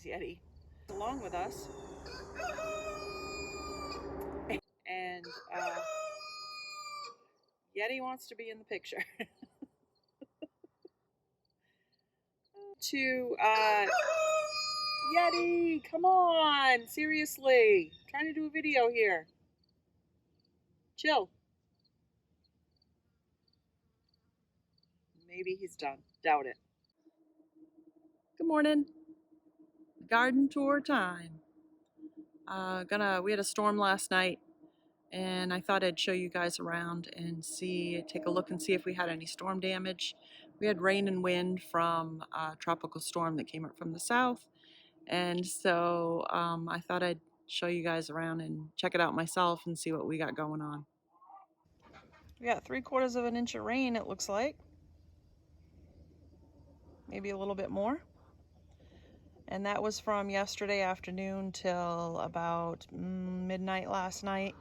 Yeti along with us, and Yeti wants to be in the picture. Yeti, come on, seriously, I'm trying to do a video here. Chill. Maybe he's done. Doubt it. Good morning. Garden tour time. We had a storm last night, and I thought I'd show you guys around and take a look and see if we had any storm damage. We had rain and wind from a tropical storm that came up from the south, and so I thought I'd show you guys around and check it out myself and see what we got going on. We got 3/4 of an inch of rain, it looks like. Maybe a little bit more. And that was from yesterday afternoon till about midnight last night.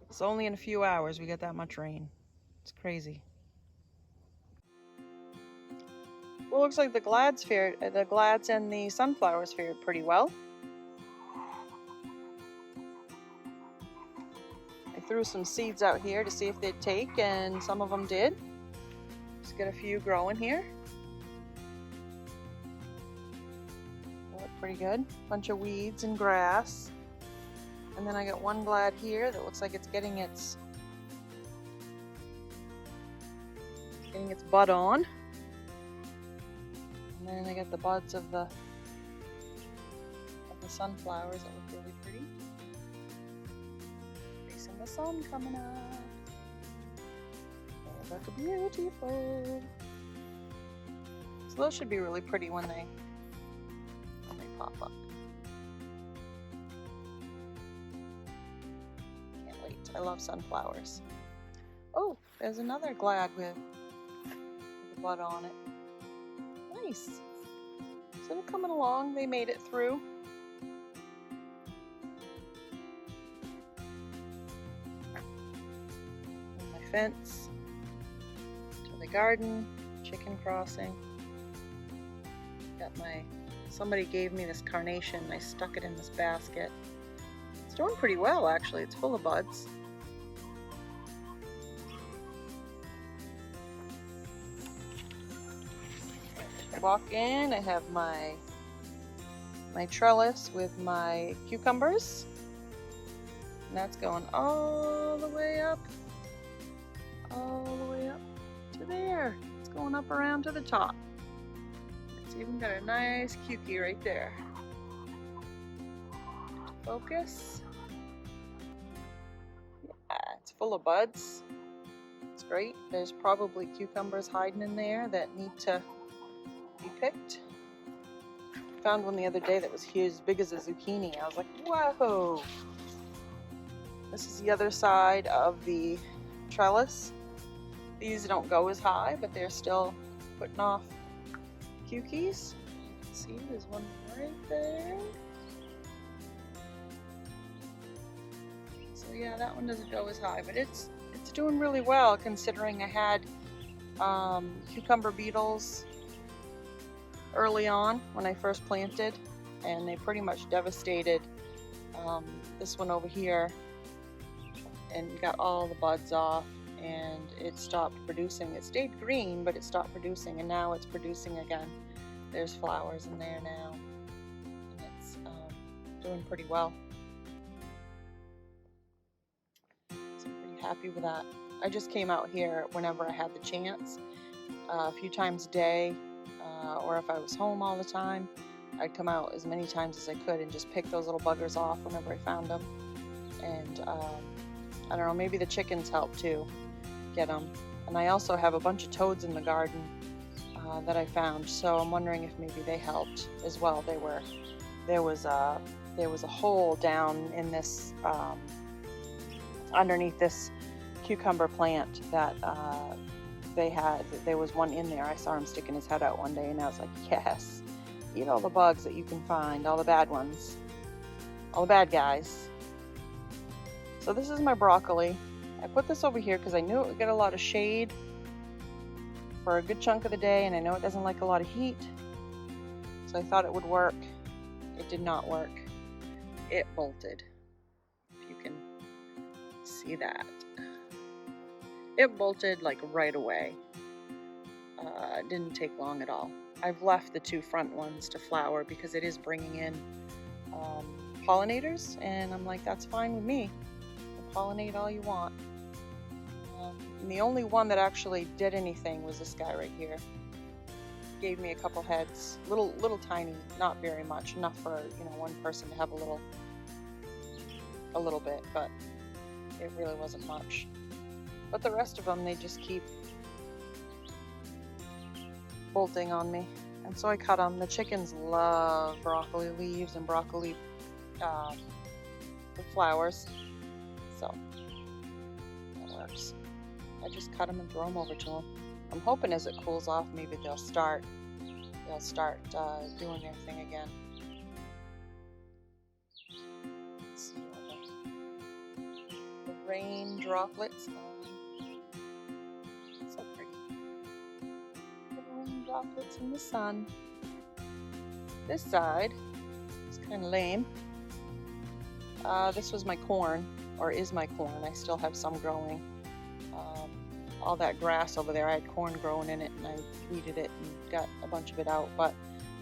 It's only in a few hours we get that much rain. It's crazy. Well, it looks like the glads and the sunflowers fared pretty well. I threw some seeds out here to see if they'd take, and some of them did. Just got a few growing here. They look pretty good. Bunch of weeds and grass. And then I got one glad here that looks like it's getting its bud on. And then I got the buds of the sunflowers that look really pretty. Facing the sun coming up. They look beautiful. So those should be really pretty when they pop up. Can't wait. I love sunflowers. Oh, there's another glad with a bud on it. Nice. So they're coming along. They made it through. And my fence to the garden, chicken crossing. Somebody gave me this carnation. I stuck it in this basket. It's doing pretty well, actually. It's full of buds. Walk in, I have my trellis with my cucumbers, and that's going all the way up to there. It's going up around to the top. It's even got a nice cutie right there. Focus. Yeah, it's full of buds. It's great. There's probably cucumbers hiding in there that need to be picked. Found one the other day that was huge, as big as a zucchini. I was like, whoa! This is the other side of the trellis. These don't go as high, but they're still putting off cukies. See, there's one right there. So yeah, that one doesn't go as high, but it's doing really well considering I had cucumber beetles early on when I first planted, and they pretty much devastated this one over here and got all the buds off, and it stopped producing. It stayed green, but it stopped producing, and now it's producing again. There's flowers in there now, and it's doing pretty well. So I'm pretty happy with that. I just came out here whenever I had the chance, a few times a day, or if I was home all the time, I'd come out as many times as I could and just pick those little buggers off whenever I found them. And I don't know, maybe the chickens help too, get them. And I also have a bunch of toads in the garden that I found, so I'm wondering if maybe they helped as well. There was a hole down in this underneath this cucumber plant that there was one in there. I saw him sticking his head out one day, and I was like, yes, eat all the bugs that you can find, all the bad ones, all the bad guys. So this is my broccoli. I put this over here because I knew it would get a lot of shade for a good chunk of the day, and I know it doesn't like a lot of heat, so I thought it would work. It did not work. It bolted. If you can see that. It bolted like right away. It didn't take long at all. I've left the two front ones to flower because it is bringing in pollinators, and I'm like, that's fine with me. Pollinate all you want. And the only one that actually did anything was this guy right here. Gave me a couple heads, little tiny, not very much, enough for one person to have a little bit, but it really wasn't much. But the rest of them, they just keep bolting on me, and so I cut them. The chickens love broccoli leaves and broccoli flowers, so that works. I just cut them and throw them over to them. I'm hoping as it cools off, maybe they'll start doing their thing again. Let's see all the rain droplets. So pretty. The rain droplets in the sun. This side is kind of lame. This was my corn, or is my corn. I still have some growing. All that grass over there, I had corn growing in it, and I weeded it and got a bunch of it out, but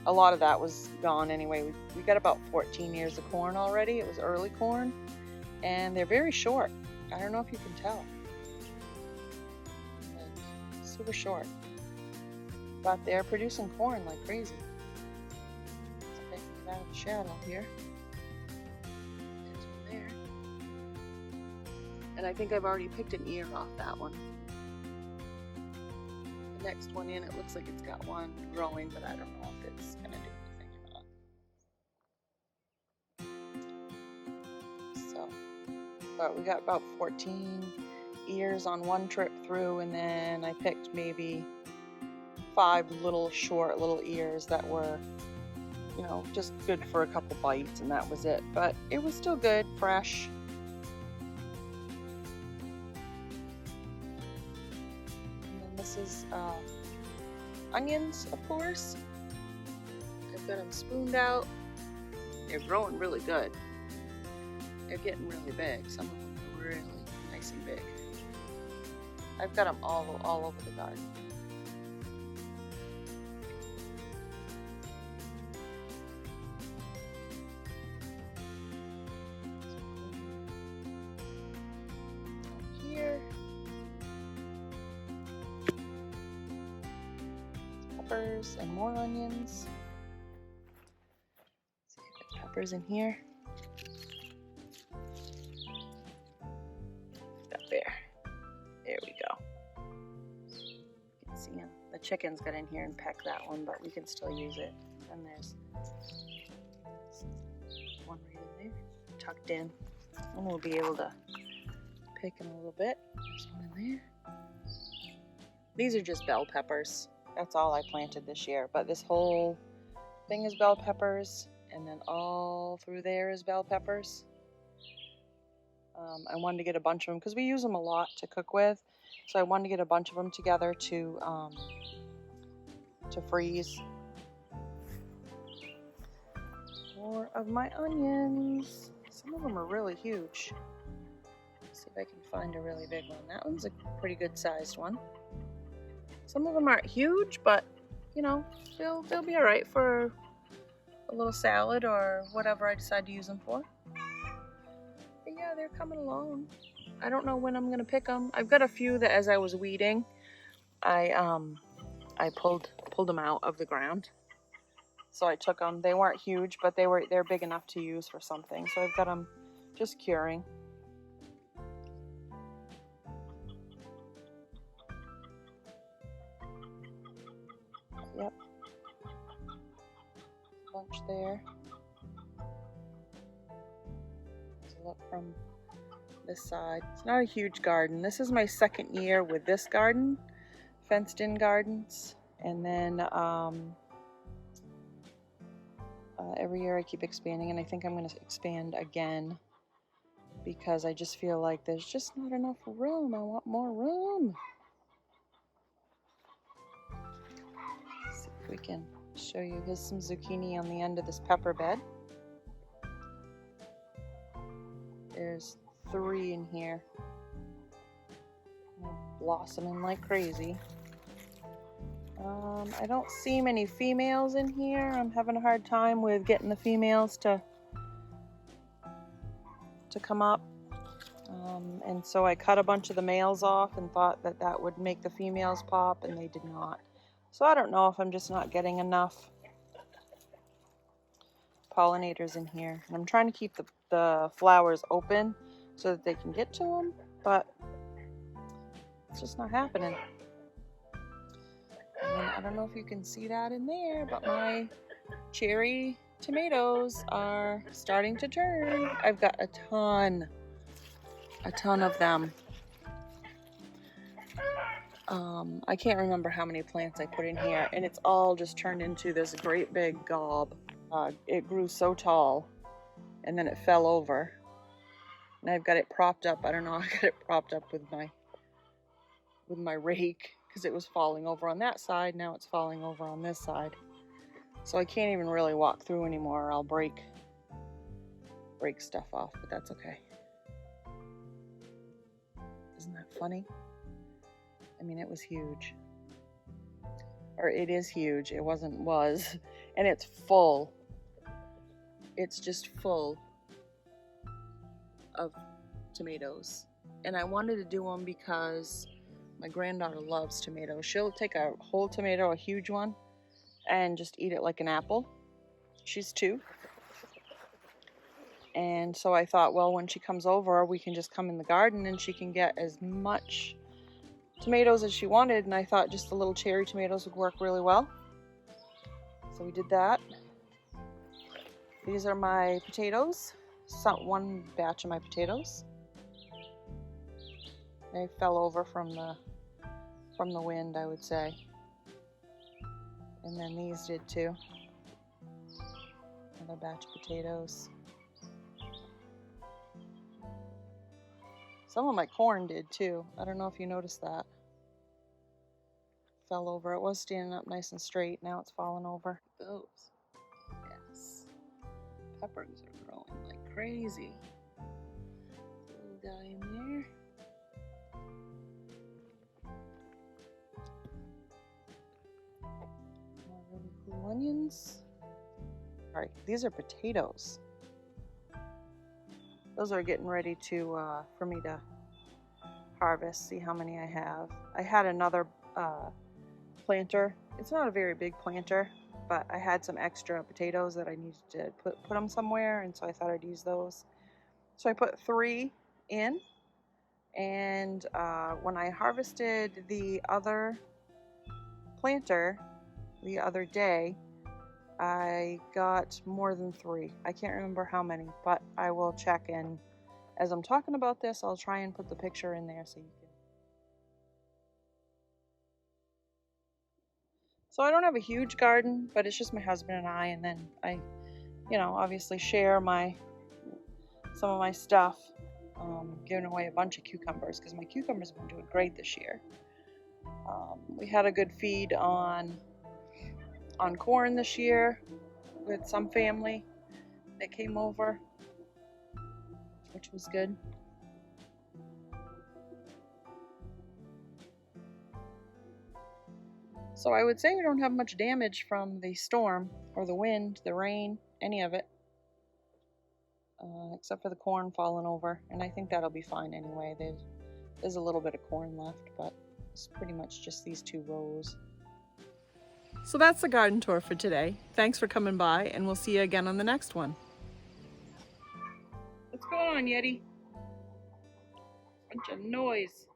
a lot of that was gone anyway. We got about 14 ears of corn already. It was early corn, and they're very short. I don't know if you can tell. Like, super short. But they're producing corn like crazy. So I can get out of the shadow here. There's one there. And I think I've already picked an ear off that one. The next one in, it looks like it's got one growing, but I don't know if it's going to do anything or not. So, but we got about 14 ears on one trip through, and then I picked maybe 5 short little ears that were, just good for a couple bites, and that was it. But it was still good, fresh. This is onions, of course. I've got them spooned out. They're growing really good. They're getting really big. Some of them are really nice and big. I've got them all over the garden. Here. Peppers and more onions. Let's see, I got peppers in here. Up there. There we go. You can see them. The chickens got in here and pecked that one, but we can still use it. And there's one right in there, tucked in. And we'll be able to pick in a little bit. There's one in there. These are just bell peppers. That's all I planted this year, but this whole thing is bell peppers, and then all through there is bell peppers. I wanted to get a bunch of them because we use them a lot to cook with, so I wanted to get a bunch of them together to freeze. More of my onions. Some of them are really huge. Let's see if I can find a really big one. That one's a pretty good sized one. Some of them aren't huge, but they'll be all right for a little salad or whatever I decide to use them for. But yeah, they're coming along. I don't know when I'm gonna pick them. I've got a few that, as I was weeding, I pulled them out of the ground. So I took them. They weren't huge, but they're big enough to use for something. So I've got them just curing. Yep. Bunch there. Let's look from this side. It's not a huge garden. This is my second year with this garden, fenced in gardens. And then every year I keep expanding, and I think I'm going to expand again because I just feel like there's just not enough room. I want more room. We can show you. Here's some zucchini on the end of this pepper bed. There's 3 in here. They're blossoming like crazy. I don't see many females in here. I'm having a hard time with getting the females to come up. And so I cut a bunch of the males off and thought that that would make the females pop, and they did not. So I don't know if I'm just not getting enough pollinators in here. And I'm trying to keep the flowers open so that they can get to them, but it's just not happening. And I don't know if you can see that in there, but my cherry tomatoes are starting to turn. I've got a ton of them. I can't remember how many plants I put in here, and it's all just turned into this great big gob. It grew so tall, and then it fell over. And I've got it propped up. I don't know, I got it propped up with my rake because it was falling over on that side. Now it's falling over on this side. So I can't even really walk through anymore, or I'll break stuff off, but that's okay. Isn't that funny? I mean, it was huge. Or it is huge. It was. And it's full. It's just full of tomatoes. And I wanted to do them because my granddaughter loves tomatoes. She'll take a whole tomato, a huge one, and just eat it like an apple. She's 2. And so I thought, well, when she comes over, we can just come in the garden and she can get as much tomatoes as she wanted. And I thought just the little cherry tomatoes would work really well. So we did that. These are my potatoes. One batch of my potatoes. They fell over from the wind, I would say. And then these did too. Another batch of potatoes. Some of my corn did too. I don't know if you noticed that. Fell over. It was standing up nice and straight. Now it's fallen over. Those. Yes. Peppers are growing like crazy. Little guy in there. More really cool onions. Alright, these are potatoes. Those are getting ready to for me to harvest, see how many I have. I had another planter. It's not a very big planter, but I had some extra potatoes that I needed to put them somewhere, and so I thought I'd use those. So I put 3 in, and when I harvested the other planter the other day, I got more than 3. I can't remember how many, but I will check in. As I'm talking about this, I'll try and put the picture in there so you can. So I don't have a huge garden, but it's just my husband and I, and then I, obviously share some of my stuff, giving away a bunch of cucumbers because my cucumbers have been doing great this year. We had a good feed on corn this year with some family that came over, which was good. So I would say we don't have much damage from the storm or the wind, the rain, any of it, except for the corn falling over, and I think that'll be fine anyway. There's a little bit of corn left, but it's pretty much just these 2 rows. So that's the garden tour for today. Thanks for coming by, and we'll see you again on the next one. What's going on, Yeti? Bunch of noise.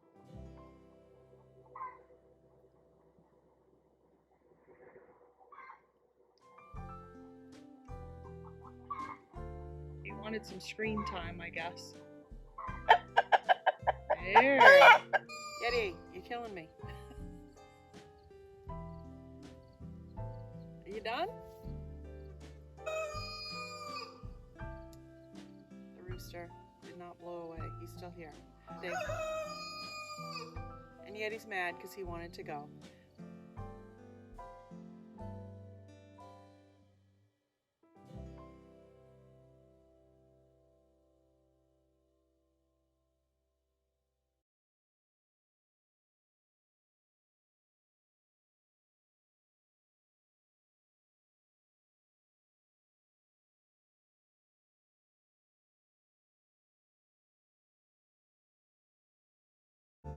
He wanted some screen time, I guess. There. Yeti, you're killing me. Are you done? The rooster did not blow away. He's still here. See? And Yeti's mad because he wanted to go.